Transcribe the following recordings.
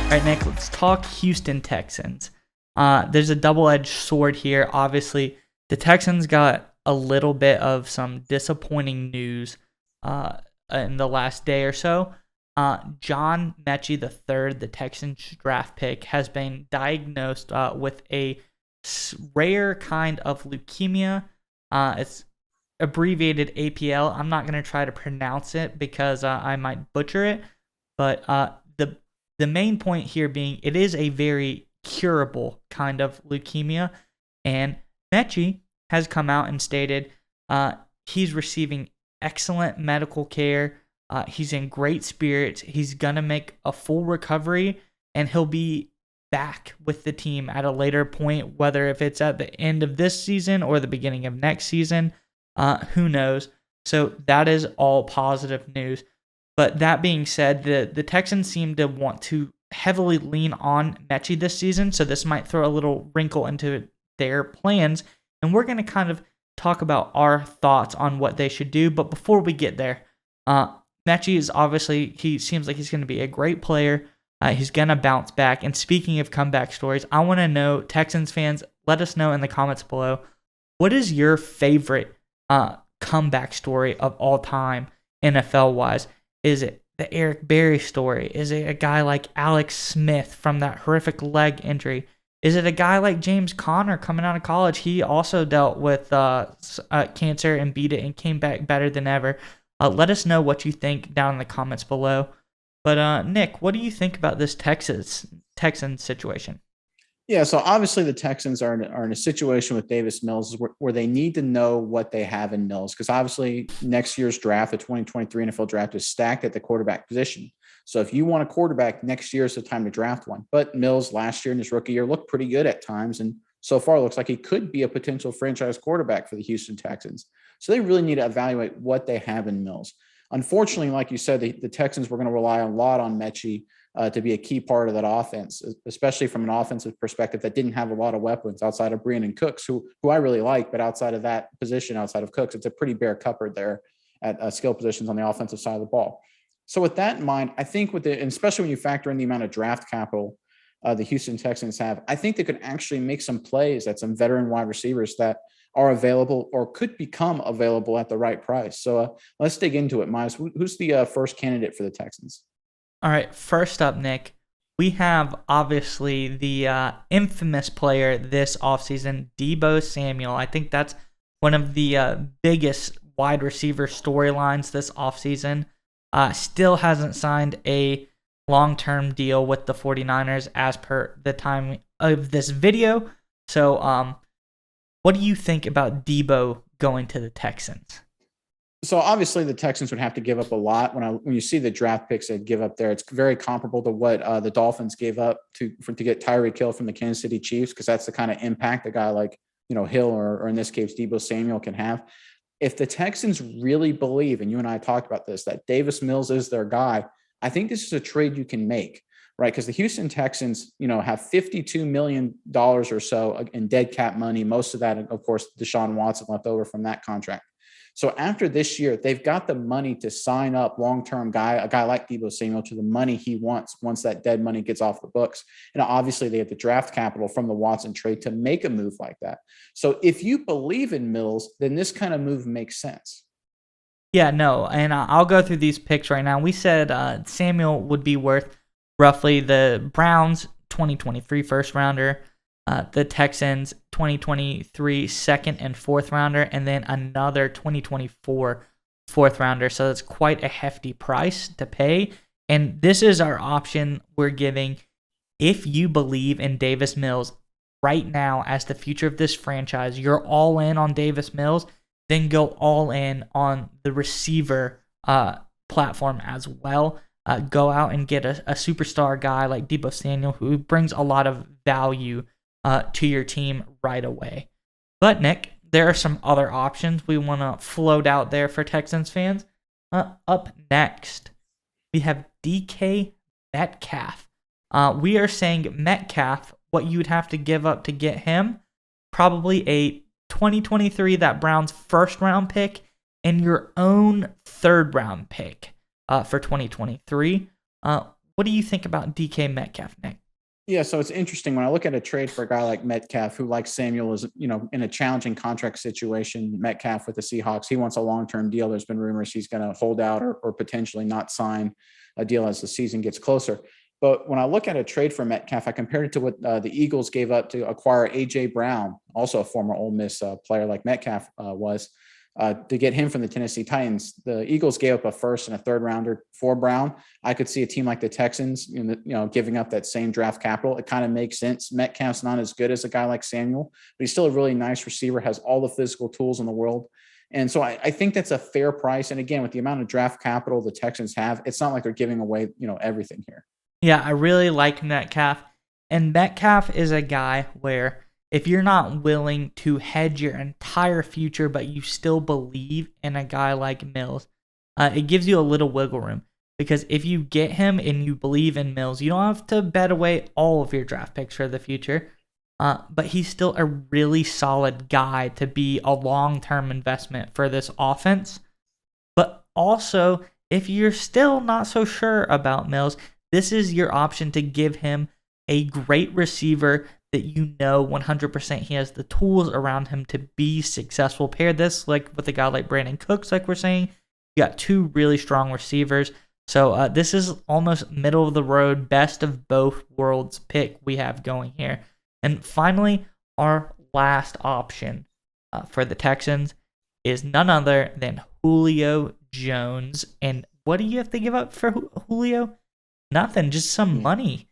All right, Nick, let's talk Houston Texans. There's a double-edged sword here. Obviously, the Texans got a little bit of some disappointing news in the last day or so. John Metchie III, the Texans draft pick, has been diagnosed with a rare kind of leukemia. It's abbreviated APL. I'm not going to try to pronounce it because I might butcher it, but the main point here being it is a very curable kind of leukemia, and Metchie has come out and stated he's receiving excellent medical care. He's in great spirits. He's going to make a full recovery, and he'll be back with the team at a later point, whether if it's at the end of this season or the beginning of next season. Who knows? So that is all positive news. But that being said, the Texans seem to want to heavily lean on Metchie this season, so this might throw a little wrinkle into their plans. And we're going to kind of talk about our thoughts on what they should do. But before we get there, Metchie is obviously, he seems like he's going to be a great player. He's going to bounce back. And speaking of comeback stories, I want to know, Texans fans, let us know in the comments below, what is your favorite comeback story of all time, NFL-wise? Is it the Eric Berry story? Is it a guy like Alex Smith from that horrific leg injury? Is it a guy like James Conner coming out of college? He also dealt with cancer and beat it and came back better than ever. Let us know what you think down in the comments below. But Nick, what do you think about this Texans situation? Yeah, so obviously the Texans are in a situation with Davis Mills where they need to know what they have in Mills, because obviously next year's draft, the 2023 NFL draft, is stacked at the quarterback position. So if you want a quarterback, next year is the time to draft one. But Mills last year in his rookie year looked pretty good at times, and so far looks like he could be a potential franchise quarterback for the Houston Texans. So they really need to evaluate what they have in Mills. Unfortunately, like you said, the Texans were going to rely a lot on Metchie to be a key part of that offense, especially from an offensive perspective that didn't have a lot of weapons outside of Brandon Cooks, who I really like, but outside of that position, outside of Cooks, it's a pretty bare cupboard there at skill positions on the offensive side of the ball. So with that in mind, I think and especially when you factor in the amount of draft capital the Houston Texans have, I think they could actually make some plays at some veteran wide receivers that are available or could become available at the right price. So let's dig into it. Miles, who's the first candidate for the Texans? All right, first up, Nick, we have obviously the infamous player this offseason, Deebo Samuel. I think that's one of the biggest wide receiver storylines this offseason. Still hasn't signed a long-term deal with the 49ers as per the time of this video. So what do you think about Deebo going to the Texans? So obviously the Texans would have to give up a lot. When you see the draft picks they give up there, it's very comparable to what the Dolphins gave up to get Tyreek Hill from the Kansas City Chiefs, because that's the kind of impact a guy like Hill or in this case Deebo Samuel can have. If the Texans really believe, and you and I talked about this, that Davis Mills is their guy, I think this is a trade you can make, right? Because the Houston Texans, have $52 million or so in dead cap money. Most of that, of course, Deshaun Watson left over from that contract. So after this year, they've got the money to sign up long-term a guy like Deebo Samuel, to the money he wants once that dead money gets off the books. And obviously they have the draft capital from the Watson trade to make a move like that. So if you believe in Mills, then this kind of move makes sense. Yeah, no, and I'll go through these picks right now. We said Samuel would be worth roughly the Browns 2023 first rounder, the Texans 2023 second and fourth rounder, and then another 2024 fourth rounder. So that's quite a hefty price to pay. And this is our option we're giving. If you believe in Davis Mills right now as the future of this franchise, you're all in on Davis Mills, then go all in on the receiver platform as well. Go out and get a superstar guy like Deebo Samuel, who brings a lot of value to your team right away. But Nick, there are some other options we want to float out there for Texans fans. Up next, we have DK Metcalf. We are saying Metcalf, what you'd have to give up to get him, probably a 2023 that Browns first round pick and your own third round pick for 2023. What do you think about DK Metcalf, Nick? Yeah, so it's interesting when I look at a trade for a guy like Metcalf, who, like Samuel, is in a challenging contract situation. Metcalf with the Seahawks, he wants a long-term deal. There's been rumors he's going to hold out or potentially not sign a deal as the season gets closer. But when I look at a trade for Metcalf, I compared it to what the Eagles gave up to acquire AJ Brown, also a former Ole Miss player like Metcalf was. To get him from the Tennessee Titans. The Eagles gave up a first and a third rounder for Brown. I could see a team like the Texans, giving up that same draft capital. It kind of makes sense. Metcalf's not as good as a guy like Samuel, but he's still a really nice receiver, has all the physical tools in the world. And so I think that's a fair price. And again, with the amount of draft capital the Texans have, it's not like they're giving away, everything here. Yeah, I really like Metcalf. And Metcalf is a guy where if you're not willing to hedge your entire future, but you still believe in a guy like Mills, it gives you a little wiggle room. Because if you get him and you believe in Mills, you don't have to bet away all of your draft picks for the future. But he's still a really solid guy to be a long-term investment for this offense. But also, if you're still not so sure about Mills, this is your option to give him a great receiver that 100% he has the tools around him to be successful. Pair this with a guy like Brandon Cooks, like we're saying. You got two really strong receivers. So this is almost middle of the road, best of both worlds pick we have going here. And finally, our last option for the Texans is none other than Julio Jones. And what do you have to give up for Julio? Nothing, just some money.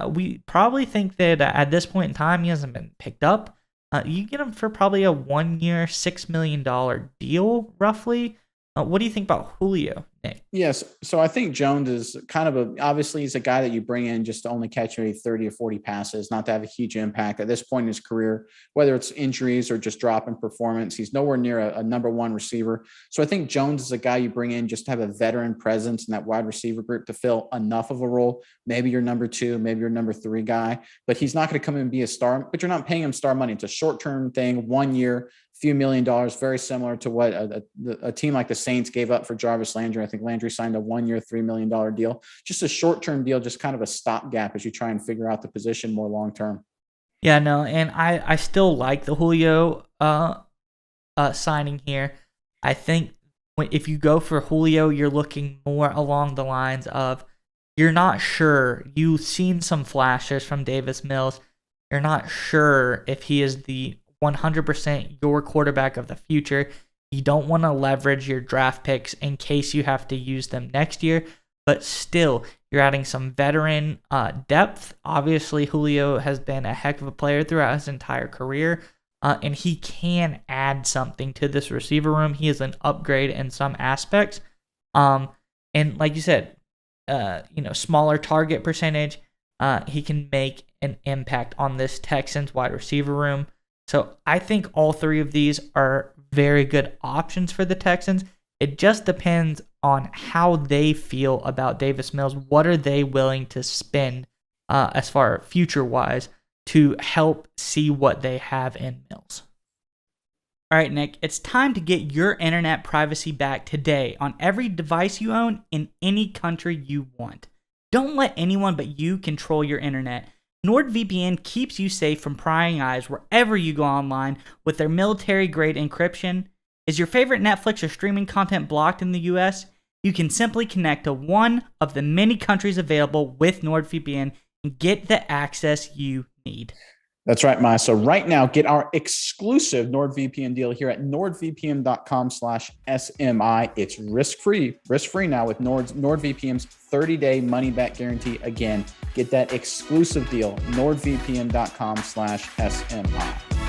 We probably think that at this point in time, he hasn't been picked up. You get him for probably a 1-year, $6 million deal, roughly. What do you think about Julio, Nick? Yes. So I think Jones is kind of obviously he's a guy that you bring in just to only catch maybe 30 or 40 passes, not to have a huge impact at this point in his career, whether it's injuries or just drop in performance. He's nowhere near a number one receiver. So I think Jones is a guy you bring in just to have a veteran presence in that wide receiver group to fill enough of a role. Maybe you're number 2, maybe you're number 3 guy, but he's not going to come in and be a star, but you're not paying him star money. It's a short-term thing, 1 year, few $1 million, very similar to what a team like the Saints gave up for Jarvis Landry. I think Landry signed a 1-year, $3 million deal, just a short-term deal, just kind of a stopgap as you try and figure out the position more long-term. Yeah, no, and I still like the Julio signing here. I think if you go for Julio, you're looking more along the lines of you're not sure. You've seen some flashes from Davis Mills. You're not sure if he is the 100% your quarterback of the future. You don't want to leverage your draft picks in case you have to use them next year, but still, you're adding some veteran depth. Obviously, Julio has been a heck of a player throughout his entire career, and he can add something to this receiver room. He is an upgrade in some aspects. And like you said, smaller target percentage. He can make an impact on this Texans wide receiver room. So I think all three of these are very good options for the Texans. It just depends on how they feel about Davis Mills. What are they willing to spend as far future-wise to help see what they have in Mills? All right, Nick, it's time to get your internet privacy back today on every device you own in any country you want. Don't let anyone but you control your internet. NordVPN keeps you safe from prying eyes wherever you go online with their military-grade encryption. Is your favorite Netflix or streaming content blocked in the US? You can simply connect to one of the many countries available with NordVPN and get the access you need. That's right, Maya. So right now, get our exclusive NordVPN deal here at nordvpn.com/SMI. It's risk-free now with NordVPN's 30-day money-back guarantee. Again, get that exclusive deal, nordvpn.com/SMI.